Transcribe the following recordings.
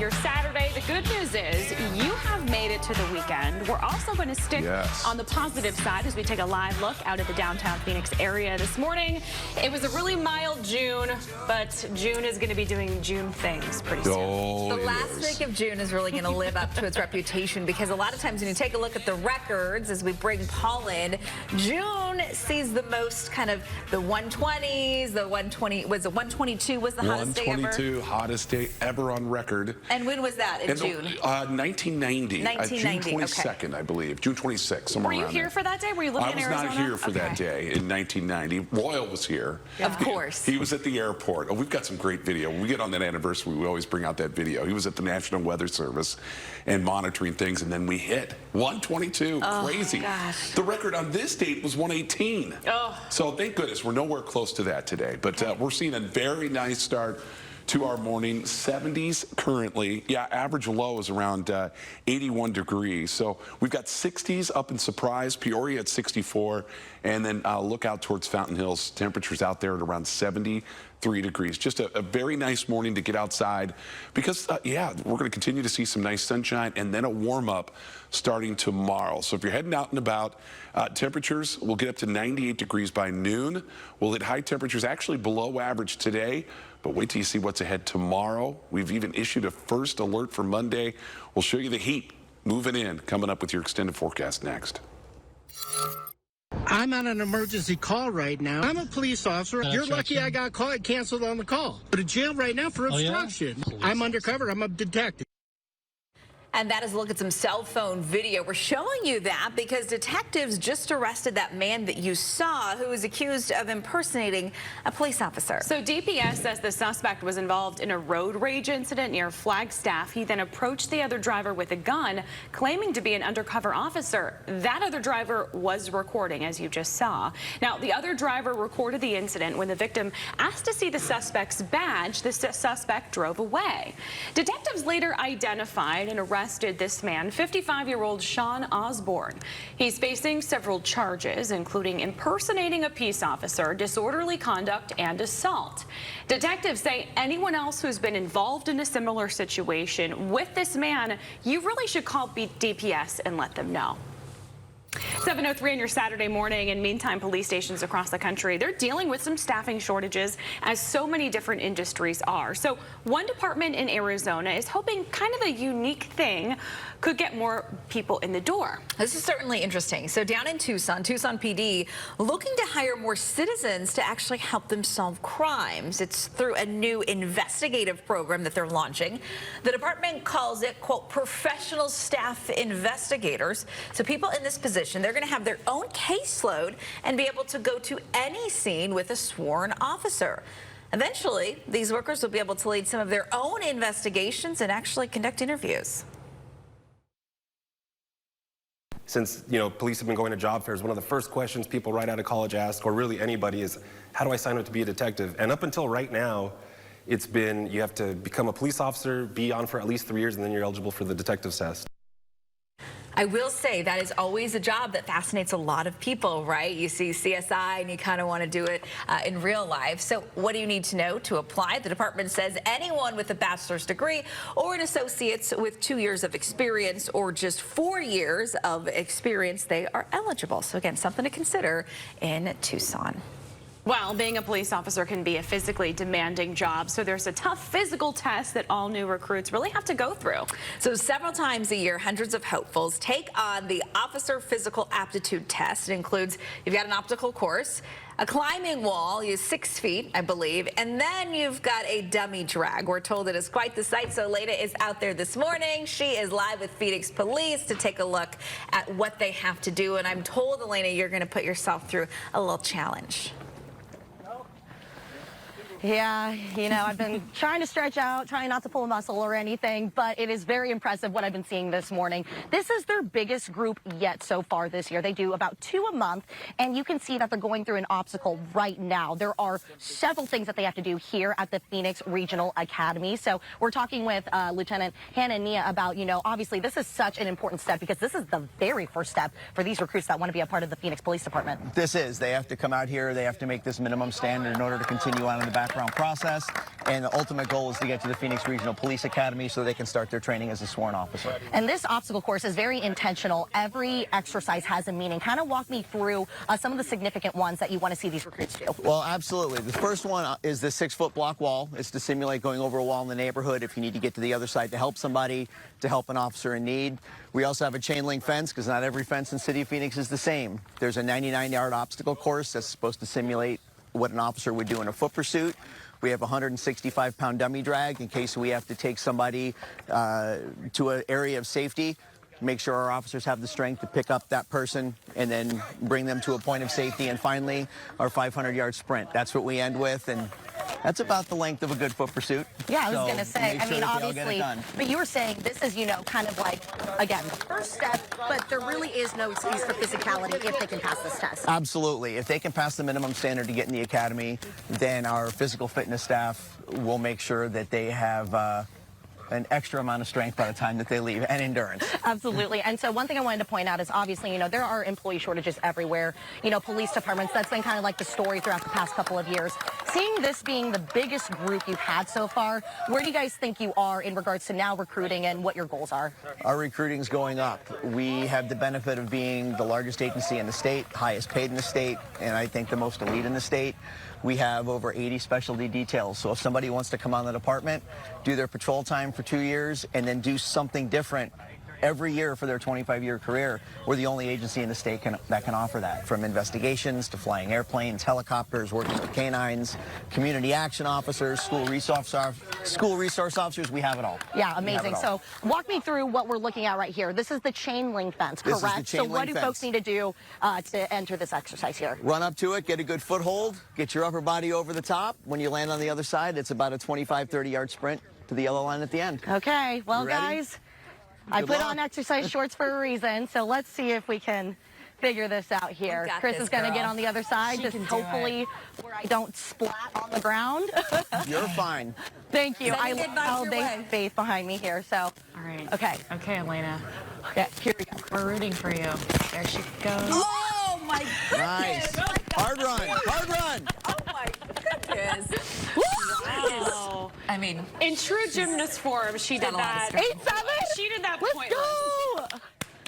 your Saturday. The good news is you have made it to the weekend. We're also going to stick on the positive side as we take a live look out at the downtown Phoenix area this morning. It was a really mild June, but June is going to be doing June things pretty soon. The last week of June is really going to live up to its reputation because a lot of times when you take a look at the records as we bring Paul in, June sees the most kind of the 120s, the 120, was it 122 was the hottest day ever? 122, hottest day ever on record. And when was that, in June? 1990. 1990, June 22nd, okay. I believe. June 26th, somewhere around Were you here for that day? Were you living in Arizona? I was not here for that day in 1990. Royal was here. Of course. He was at the airport. Oh, we've got some great video. When we get on that anniversary, we always bring out that video. He was at the National Weather Service and monitoring things, and then we hit 122. Crazy. Gosh. The record on this date was 118. So thank goodness we're nowhere close to that today. But we're seeing a very nice start to our morning. 70s currently. Yeah, average low is around 81 degrees. So we've got 60s up in Surprise, Peoria at 64, and then look out towards Fountain Hills. Temperatures out there at around 73 degrees. Just a very nice morning to get outside because, yeah, we're going to continue to see some nice sunshine and then a warm up starting tomorrow. So if you're heading out and about, temperatures will get up to 98 degrees by noon. We'll hit high temperatures actually below average today, but wait till you see what's ahead tomorrow. We've even issued a first alert for Monday. We'll show you the heat moving in, coming up with your extended forecast next. I'm on an emergency call right now. I'm a police officer. You're lucky I got canceled on the call. Go to jail right now for obstruction. I'm undercover. I'm a detective. And that is a look at some cell phone video. We're showing you that because detectives just arrested that man that you saw who was accused of impersonating a police officer. So DPS says the suspect was involved in a road rage incident near Flagstaff. He then approached the other driver with a gun, claiming to be an undercover officer. That other driver was recording, as you just saw. Now, the other driver recorded the incident. When the victim asked to see the suspect's badge, the suspect drove away. Detectives later identified and arrested this man, 55-year-old Sean Osborne. He's facing several charges, including impersonating a peace officer, disorderly conduct, and assault. Detectives say anyone else who's been involved in a similar situation with this man, you really should call DPS and let them know. 7:03 on your Saturday morning, and meantime, police stations across the country, they're dealing with some staffing shortages, as so many different industries are. So one department in Arizona is hoping kind of a unique thing could get more people in the door. This is certainly interesting. So down in Tucson PD looking to hire more citizens to actually help them solve crimes. It's through a new investigative program that they're launching. The department calls it, quote, professional staff investigators. So people in this position, they're going to have their own caseload and be able to go to any scene with a sworn officer. Eventually, these workers will be able to lead some of their own investigations and actually conduct interviews. Since, police have been going to job fairs, one of the first questions people right out of college ask, or really anybody, is, how do I sign up to be a detective? And up until right now, it's been, you have to become a police officer, be on for at least 3 years, and then you're eligible for the detective's test. I will say that is always a job that fascinates a lot of people, right? You see CSI and you kind of want to do it in real life. So what do you need to know to apply? The department says anyone with a bachelor's degree or an associate's with 2 years of experience or just 4 years of experience, they are eligible. So again, something to consider in Tucson. Well, being a police officer can be a physically demanding job, so there's a tough physical test that all new recruits really have to go through. So several times a year, hundreds of hopefuls take on the Officer Physical Aptitude Test. It includes, you've got an obstacle course, a climbing wall, you 6 feet, I believe, and then you've got a dummy drag. We're told it is quite the sight, so Leda is out there this morning. She is live with Phoenix Police to take a look at what they have to do, and I'm told, Elena, you're going to put yourself through a little challenge. Yeah, I've been trying to stretch out, trying not to pull a muscle or anything, but it is very impressive what I've been seeing this morning. This is their biggest group yet so far this year. They do about 2 a month, and you can see that they're going through an obstacle right now. There are several things that they have to do here at the Phoenix Regional Academy. So we're talking with Lieutenant Hannah Nia about, obviously this is such an important step because this is the very first step for these recruits that want to be a part of the Phoenix Police Department. This is. They have to come out here. They have to make this minimum standard in order to continue on in the back background process, and the ultimate goal is to get to the Phoenix Regional Police Academy so they can start their training as a sworn officer. And this obstacle course is very intentional. Every exercise has a meaning. Kind of walk me through some of the significant ones that you want to see these recruits do. Well, absolutely. The first one is the 6-foot block wall. It's to simulate going over a wall in the neighborhood if you need to get to the other side to help somebody, to help an officer in need. We also have a chain link fence because not every fence in the city of Phoenix is the same. There's a 99-yard obstacle course that's supposed to simulate what an officer would do in a foot pursuit. We have a 165-pound dummy drag in case we have to take somebody to an area of safety. Make sure our officers have the strength to pick up that person and then bring them to a point of safety. And finally, our 500-yard sprint. That's what we end with, and that's about the length of a good foot pursuit. Yeah, I was going to say, I mean, obviously, but you were saying this is, you know, kind of like, again, the first step, but there really is no excuse for physicality if they can pass this test. Absolutely. If they can pass the minimum standard to get in the academy, then our physical fitness staff will make sure that they have an extra amount of strength by the time that they leave, and endurance. Absolutely. And so one thing I wanted to point out is obviously, you know, there are employee shortages everywhere. You know, police departments, that's been kind of like the story throughout the past couple of years. Seeing this being the biggest group you've had so far, where do you guys think you are in regards to now recruiting and what your goals are? Our recruiting's going up. We have the benefit of being the largest agency in the state, highest paid in the state, and I think the most elite in the state. We have over 80 specialty details. So if somebody wants to come on the department, do their patrol time for 2 years, and then do something different every year for their 25-year career, we're the only agency in the state that can offer that. From investigations to flying airplanes, helicopters, working with canines, community action officers, school resource officers, we have it all. Yeah, amazing. So walk me through what we're looking at right here. This is the chain link fence, correct? This is the chain so what link do fence. folks need to do to enter this exercise here? Run up to it, get a good foothold, get your upper body over the top. When you land on the other side, it's about a 25, 30-yard sprint to the yellow line at the end. Okay, well, You ready? guys, I Good put luck. on exercise shorts for a reason, so let's see if we can figure this out here. got Chris this, is going to girl. get on the other side, She just can do hopefully where I don't splat on the ground. You're fine. Thank you. Sending advice I'll your make way. faith behind me here, so. All right. Okay. Okay, Elena. Okay, here we go. We're rooting for you. There she goes. Oh, my goodness. Nice. Hard run. Hard run. Oh, my goodness. Wow. I mean, In true gymnast form, she did Got a lot of that. strength. 8-7. She did that Let's pointless. go.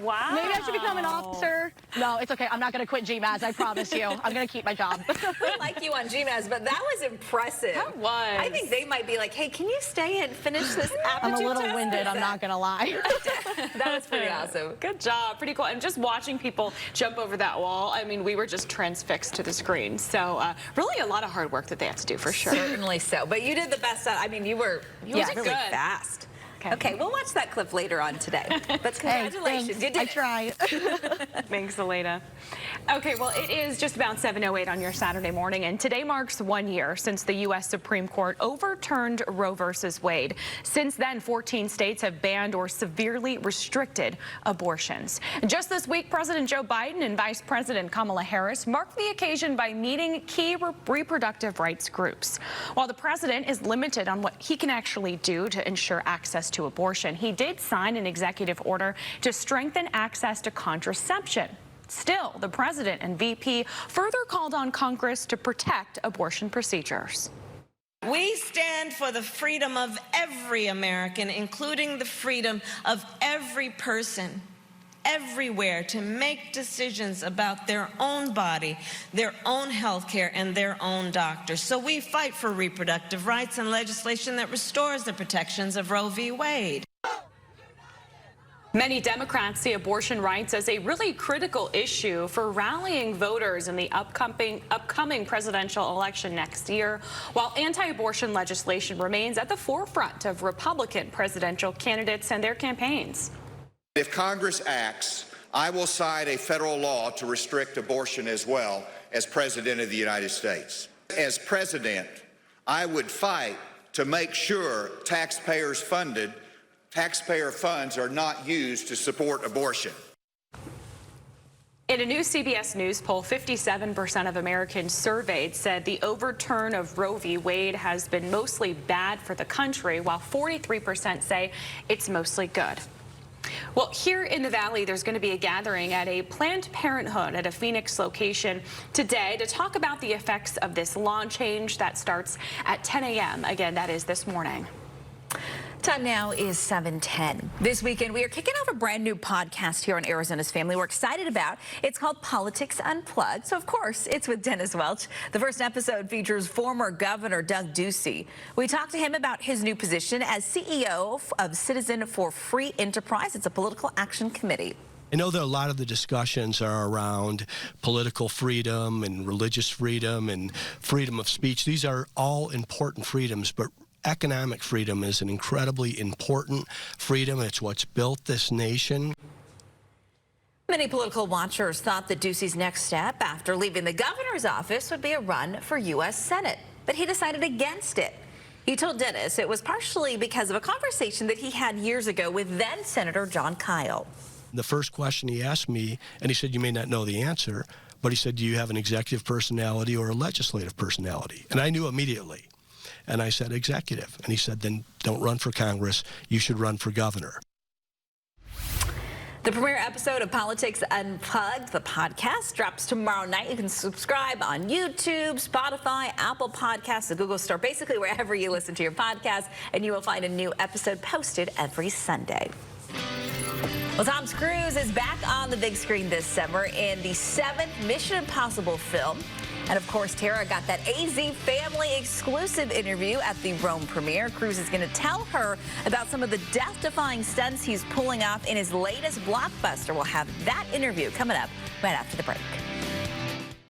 Wow. Maybe I should become an officer. No, it's okay. I'm not going to quit GMAS. I promise you. I'm going to keep my job. I like you on GMAS, but that was impressive. That was. I think they might be like, hey, can you stay and finish this I'm a aptitude little test? winded. I'm not going to lie. That was pretty awesome. Good job. Pretty cool. And just watching people jump over that wall, I mean, we were just transfixed to the screen. So really a lot of hard work that they have to do for sure. Certainly so. But you did the best. I mean, you were did really good. fast. Okay. Okay, we'll watch that clip later on today. But Hey, congratulations. thanks. You did I it. try. Thanks, Elena. Okay, well, it is just about 7:08 on your Saturday morning, and today marks 1 year since the U.S. Supreme Court overturned Roe versus Wade. Since then, 14 states have banned or severely restricted abortions. Just this week, President Joe Biden and Vice President Kamala Harris marked the occasion by meeting key reproductive rights groups. While the president is limited on what he can actually do to ensure access to abortion, he did sign an executive order to strengthen access to contraception. Still, the president and VP further called on Congress to protect abortion procedures. We stand for the freedom of every American, including the freedom of every person, everywhere, to make decisions about their own body, their own health care, and their own doctors. So we fight for reproductive rights and legislation that restores the protections of Roe v. Wade. Many Democrats see abortion rights as a really critical issue for rallying voters in the upcoming presidential election next year, while anti-abortion legislation remains at the forefront of Republican presidential candidates and their campaigns. If Congress acts, I will sign a federal law to restrict abortion as well as President of the United States. As President, I would fight to make sure taxpayer funds are not used to support abortion. In a new CBS News poll, 57% of Americans surveyed said the overturn of Roe v. Wade has been mostly bad for the country, while 43% say it's mostly good. Well, here in the Valley, there's going to be a gathering at a Planned Parenthood at a Phoenix location today to talk about the effects of this law change that starts at 10 a.m. Again, that is this morning. Time now is 7:10. This weekend, we are kicking off a brand new podcast here on Arizona's Family we're excited about. It's called Politics Unplugged. So, of course, it's with Dennis Welch. The first episode features former Governor Doug Ducey. We talked to him about his new position as CEO of Citizen for Free Enterprise. It's a political action committee. I know that a lot of the discussions are around political freedom and religious freedom and freedom of speech. These are all important freedoms, but economic freedom is an incredibly important freedom. It's what's built this nation. Many political watchers thought that Ducey's next step after leaving the governor's office would be a run for U.S. Senate, but he decided against it. He told Dennis it was partially because of a conversation that he had years ago with then Senator Jon Kyl. The first question he asked me, and he said, you may not know the answer, but he said, do you have an executive personality or a legislative personality? And I knew immediately. And I said, executive. And he said, then don't run for Congress. You should run for governor. The premiere episode of Politics Unplugged, the podcast, drops tomorrow night. You can subscribe on YouTube, Spotify, Apple Podcasts, the Google Store, basically wherever you listen to your podcast, and you will find a new episode posted every Sunday. Well, Tom Cruise is back on the big screen this summer in the 7th Mission Impossible film. And, of course, Tara got that AZ Family exclusive interview at the Rome premiere. Cruise is going to tell her about some of the death-defying stunts he's pulling off in his latest blockbuster. We'll have that interview coming up right after the break.